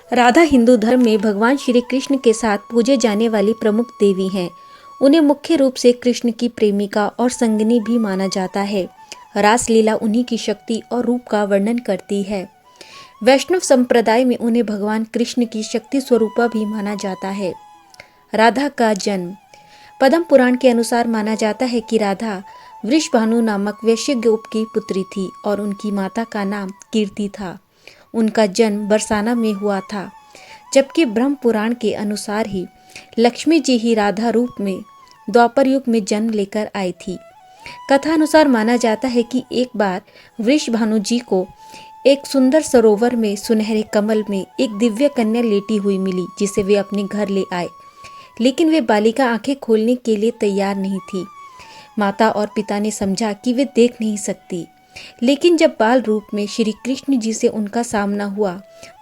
राधा हिंदू धर्म में भगवान श्री कृष्ण के साथ पूजे जाने वाली प्रमुख देवी हैं। उन्हें मुख्य रूप से कृष्ण की प्रेमिका और संगिनी भी माना जाता है। रासलीला उन्हीं की शक्ति और रूप का वर्णन करती है। वैष्णव संप्रदाय में उन्हें भगवान कृष्ण की शक्ति स्वरूपा भी माना जाता है। राधा का जन्म पद्म पुराण के अनुसार माना जाता है कि राधा वृषभानु नामक वैश्य गोप की पुत्री थी और उनकी माता का नाम कीर्ति था। उनका जन्म बरसाना में हुआ था, जबकि ब्रह्म पुराण के अनुसार ही लक्ष्मी जी ही राधा रूप में द्वापर युग में जन्म लेकर आई थी। कथा अनुसार माना जाता है कि एक बार वृषभानु जी को एक सुंदर सरोवर में सुनहरे कमल में एक दिव्य कन्या लेटी हुई मिली, जिसे वे अपने घर ले आए। लेकिन वे बालिका आंखें खोलने के लिए तैयार नहीं थी। माता और पिता ने समझा कि वे देख नहीं सकती, लेकिन जब बाल रूप में श्री कृष्ण जी से उनका सामना हुआ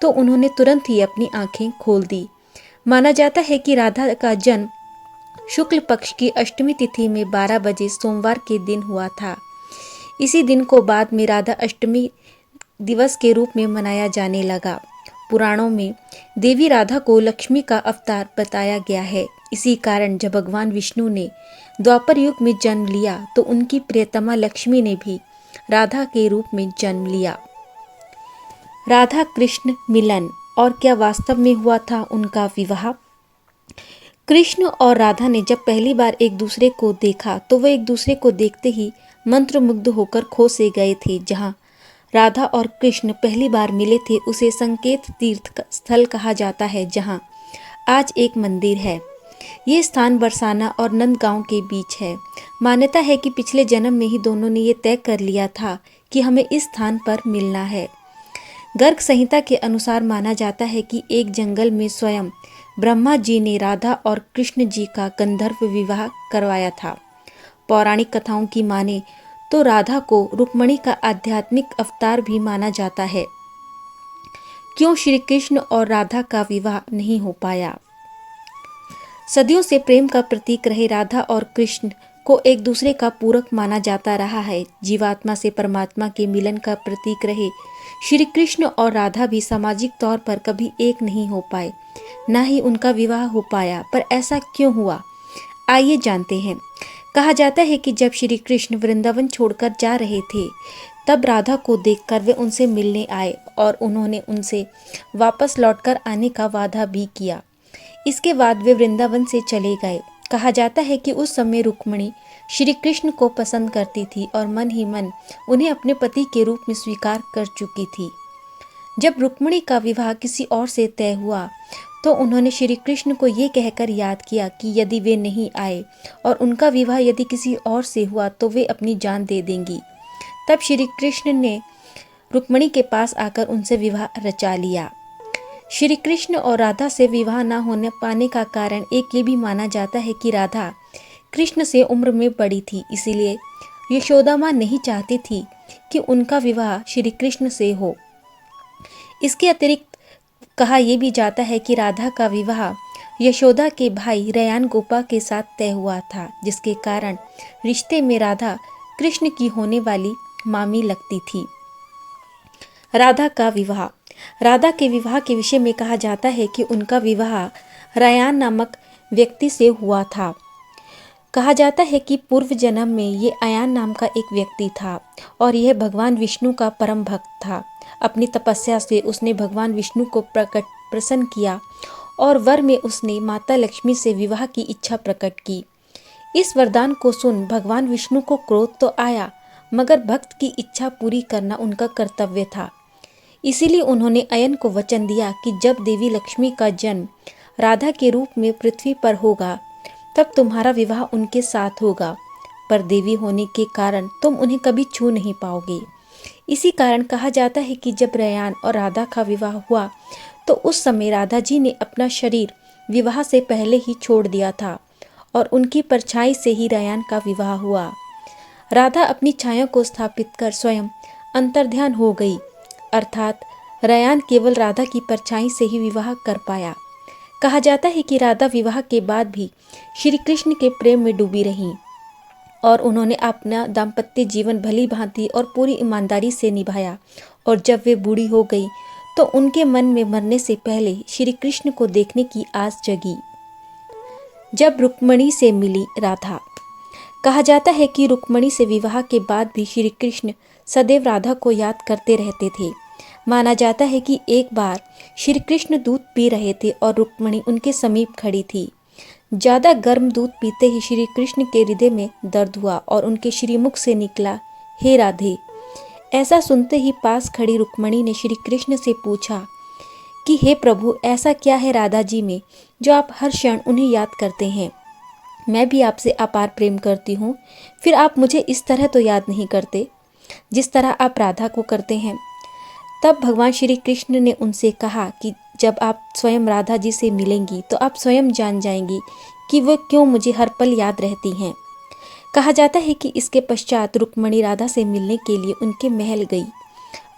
तो उन्होंने तुरंत ही अपनी आंखें खोल दी। माना जाता है कि राधा का जन्म शुक्ल पक्ष की अष्टमी तिथि में 12 बजे सोमवार के दिन हुआ था। इसी दिन को बाद में राधा अष्टमी दिवस के रूप में मनाया जाने लगा। पुराणों में देवी राधा को लक्ष्मी का अवतार बताया गया है। इसी कारण जब भगवान विष्णु ने द्वापर युग में जन्म लिया तो उनकी प्रियतमा लक्ष्मी ने भी राधा के रूप में जन्म लिया। राधा कृष्ण मिलन, और क्या वास्तव में हुआ था उनका विवाह? कृष्ण और राधा ने जब पहली बार एक दूसरे को देखा तो वे एक दूसरे को देखते ही मंत्रमुग्ध होकर खो से गए थे। जहां राधा और कृष्ण पहली बार मिले थे उसे संकेत तीर्थ स्थल कहा जाता है, जहां आज एक मंदिर है। ये स्थान बरसाना और नंदगांव के बीच है। मान्यता है कि पिछले जन्म में ही दोनों ने ये तय कर लिया था कि हमें इस स्थान पर मिलना है। गर्ग संहिता के अनुसार माना जाता है कि एक जंगल में स्वयं ब्रह्मा जी ने राधा और कृष्ण जी का गंधर्व विवाह करवाया था। पौराणिक कथाओं की माने तो राधा को रुक्मणी का आध्यात्मिक अवतार भी माना जाता है। क्यों श्री कृष्ण और राधा का विवाह नहीं हो पाया? सदियों से प्रेम का प्रतीक रहे राधा और कृष्ण को एक दूसरे का पूरक माना जाता रहा है। जीवात्मा से परमात्मा के मिलन का प्रतीक रहे श्री कृष्ण और राधा भी सामाजिक तौर पर कभी एक नहीं हो पाए, ना ही उनका विवाह हो पाया। पर ऐसा क्यों हुआ, आइए जानते हैं। कहा जाता है कि जब श्री कृष्ण वृंदावन छोड़कर जा रहे थे तब राधा को देखकर वे उनसे मिलने आए और उन्होंने उनसे वापस लौटकर आने का वादा भी किया। इसके बाद वे वृंदावन से चले गए। कहा जाता है कि उस समय रुक्मणी श्री कृष्ण को पसंद करती थी और मन ही मन उन्हें अपने पति के रूप में स्वीकार कर चुकी थी। जब रुक्मणी का विवाह किसी और से तय हुआ तो उन्होंने श्री कृष्ण को ये कहकर याद किया कि यदि वे नहीं आए और उनका विवाह यदि किसी और से हुआ तो वे अपनी जान दे देंगी। तब श्री कृष्ण ने रुक्मणी के पास आकर उनसे विवाह रचा लिया। श्री कृष्ण और राधा से विवाह न होने पाने का कारण एक ये भी माना जाता है कि राधा कृष्ण से उम्र में बड़ी थी, इसीलिए यशोदा माँ नहीं चाहती थी कि उनका विवाह श्री कृष्ण से हो। इसके अतिरिक्त कहा यह भी जाता है कि राधा का विवाह यशोदा के भाई रयान गोपा के साथ तय हुआ था, जिसके कारण रिश्ते में राधा कृष्ण की होने वाली मामी लगती थी। राधा का विवाह। राधा के विवाह के विषय में कहा जाता है कि उनका विवाह रयान नामक व्यक्ति से हुआ था। कहा जाता है कि पूर्व जन्म में ये अयान नाम का एक व्यक्ति था और यह भगवान विष्णु का परम भक्त था। अपनी तपस्या से उसने भगवान विष्णु को प्रसन्न किया और वर में उसने माता लक्ष्मी से विवाह की इच्छा प्रकट की। इस वरदान को सुन भगवान विष्णु को क्रोध तो आया, मगर भक्त की इच्छा पूरी करना उनका कर्तव्य था। इसीलिए उन्होंने अयन को वचन दिया कि जब देवी लक्ष्मी का जन्म राधा के रूप में पृथ्वी पर होगा तब तुम्हारा विवाह उनके साथ होगा, पर देवी होने के कारण तुम उन्हें कभी छू नहीं पाओगे। इसी कारण कहा जाता है कि जब रयान और राधा का विवाह हुआ तो उस समय राधा जी ने अपना शरीर विवाह से पहले ही छोड़ दिया था और उनकी परछाई से ही रयान का विवाह हुआ। राधा अपनी छाया को स्थापित कर स्वयं अंतर्ध्यान हो गई, अर्थात रयान केवल राधा की परछाई से ही विवाह कर पाया। कहा जाता है कि राधा विवाह के बाद भी श्री कृष्ण के प्रेम में डूबी रहीं और उन्होंने अपना दाम्पत्य जीवन भली भांति और पूरी ईमानदारी से निभाया। और जब वे बूढ़ी हो गई तो उनके मन में मरने से पहले श्री कृष्ण को देखने की आस जगी। जब रुक्मिणी से मिली राधा। कहा जाता है कि रुक्मिणी से विवाह के बाद भी श्री कृष्ण सदैव राधा को याद करते रहते थे। माना जाता है कि एक बार श्री कृष्ण दूध पी रहे थे और रुक्मिणी उनके समीप खड़ी थी। ज़्यादा गर्म दूध पीते ही श्री कृष्ण के हृदय में दर्द हुआ और उनके श्रीमुख से निकला, हे राधे। ऐसा सुनते ही पास खड़ी रुक्मिणी ने श्री कृष्ण से पूछा कि हे प्रभु, ऐसा क्या है राधा जी में जो आप हर क्षण उन्हें याद करते हैं? मैं भी आपसे अपार प्रेम करती हूँ, फिर आप मुझे इस तरह तो याद नहीं करते जिस तरह आप राधा को करते हैं। तब भगवान श्री कृष्ण ने उनसे कहा कि जब आप स्वयं राधा जी से मिलेंगी तो आप स्वयं जान जाएंगी कि वो क्यों मुझे हर पल याद रहती हैं। कहा जाता है कि इसके पश्चात रुक्मिणी राधा से मिलने के लिए उनके महल गई।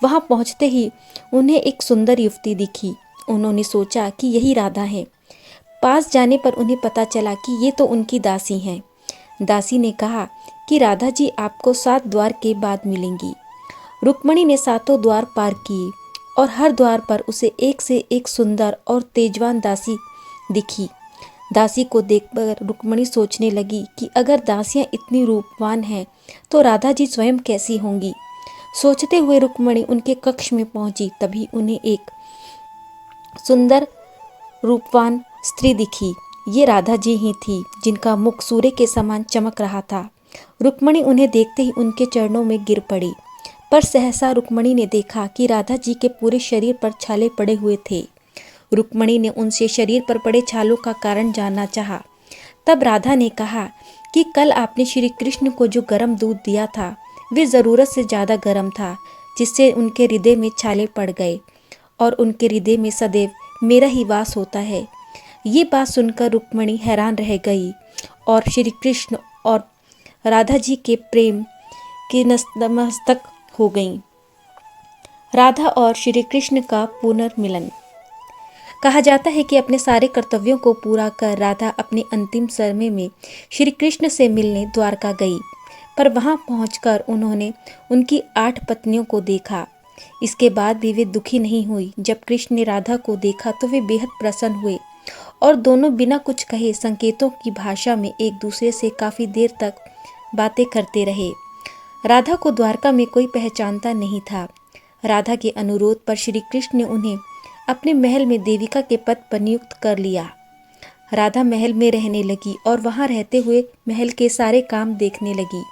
वहां पहुंचते ही उन्हें एक सुंदर युवती दिखी। उन्होंने सोचा कि यही राधा है। पास जाने पर उन्हें पता चला कि ये तो उनकी दासी हैं। दासी ने कहा कि राधा जी आपको 7 द्वार के बाद मिलेंगी। रुक्मिणी ने 7 द्वार पार किए और हर द्वार पर उसे एक से एक सुंदर और तेजवान दासी दिखी। दासी को देखकर रुक्मिणी सोचने लगी कि अगर दासियां इतनी रूपवान हैं तो राधा जी स्वयं कैसी होंगी। सोचते हुए रुक्मिणी उनके कक्ष में पहुंची। तभी उन्हें एक सुंदर रूपवान स्त्री दिखी। ये राधा जी ही थी जिनका मुख सूर्य के समान चमक रहा था। रुक्मिणी उन्हें देखते ही उनके चरणों में गिर पड़ी, पर सहसा रुक्मिणी ने देखा कि राधा जी के पूरे शरीर पर छाले पड़े हुए थे। रुक्मिणी ने उनसे शरीर पर पड़े छालों का कारण जानना चाहा। तब राधा ने कहा कि कल आपने श्री कृष्ण को जो गर्म दूध दिया था वे ज़रूरत से ज़्यादा गर्म था, जिससे उनके हृदय में छाले पड़ गए और उनके हृदय में सदैव मेरा ही वास होता है। ये बात सुनकर रुक्मिणी हैरान रह गई और श्री कृष्ण और राधा जी के प्रेम के नतमस्तक हो गईं। राधा और श्री कृष्ण का पुनर्मिलन। कहा जाता है कि अपने सारे कर्तव्यों को पूरा कर राधा अपने अंतिम समय में श्री कृष्ण से मिलने द्वारका गई, पर वहां पहुंचकर उन्होंने उनकी 8 पत्नियों को देखा। इसके बाद भी वे दुखी नहीं हुई। जब कृष्ण ने राधा को देखा तो वे बेहद प्रसन्न हुए और दोनों बिना कुछ कहे संकेतों की भाषा में एक दूसरे से काफ़ी देर तक बातें करते रहे। राधा को द्वारका में कोई पहचानता नहीं था। राधा के अनुरोध पर श्री कृष्ण ने उन्हें अपने महल में देविका के पद पर नियुक्त कर लिया। राधा महल में रहने लगी और वहां रहते हुए महल के सारे काम देखने लगी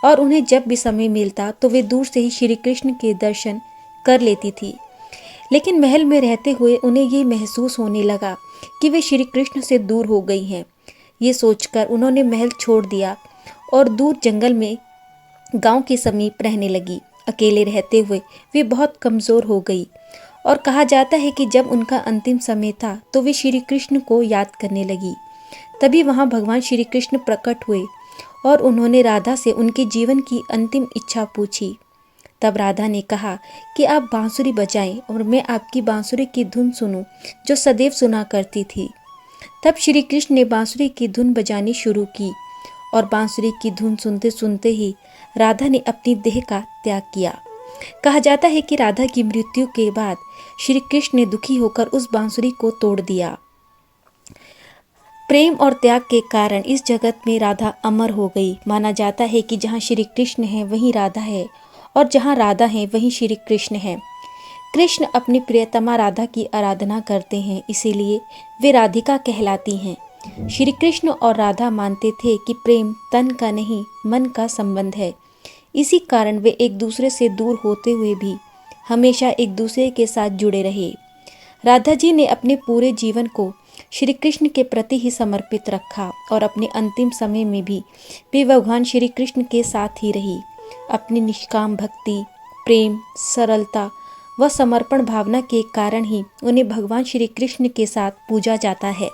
और उन्हें जब भी समय मिलता तो वे दूर से ही श्री कृष्ण के दर्शन कर लेती थी। लेकिन महल में रहते हुए उन्हें ये महसूस होने लगा कि वे श्री कृष्ण से दूर हो गई हैं। ये सोचकर उन्होंने महल छोड़ दिया और दूर जंगल में गांव के समीप रहने लगी। अकेले रहते हुए वे बहुत कमज़ोर हो गई और कहा जाता है कि जब उनका अंतिम समय था तो वे श्री कृष्ण को याद करने लगी। तभी वहां भगवान श्री कृष्ण प्रकट हुए और उन्होंने राधा से उनके जीवन की अंतिम इच्छा पूछी। तब राधा ने कहा कि आप बांसुरी बजाएं और मैं आपकी बांसुरी की धुन सुनूं जो सदैव सुना करती थी। तब श्री कृष्ण ने बांसुरी की धुन बजानी शुरू की और बांसुरी की धुन सुनते सुनते ही राधा ने अपनी देह का त्याग किया। कहा जाता है कि राधा की मृत्यु के बाद श्री कृष्ण ने दुखी होकर उस बांसुरी को तोड़ दिया। प्रेम और त्याग के कारण इस जगत में राधा अमर हो गई। माना जाता है कि जहाँ श्री कृष्ण है वहीं राधा है और जहाँ राधा है वहीं श्री कृष्ण है। कृष्ण अपनी प्रियतमा राधा की आराधना करते हैं, इसीलिए वे राधिका कहलाती हैं। श्री कृष्ण और राधा मानते थे कि प्रेम तन का नहीं मन का संबंध है। इसी कारण वे एक दूसरे से दूर होते हुए भी हमेशा एक दूसरे के साथ जुड़े रहे। राधा जी ने अपने पूरे जीवन को श्री कृष्ण के प्रति ही समर्पित रखा और अपने अंतिम समय में भी वे भगवान श्री कृष्ण के साथ ही रही। अपनी निष्काम भक्ति, प्रेम, सरलता व समर्पण भावना के कारण ही उन्हें भगवान श्री कृष्ण के साथ पूजा जाता है।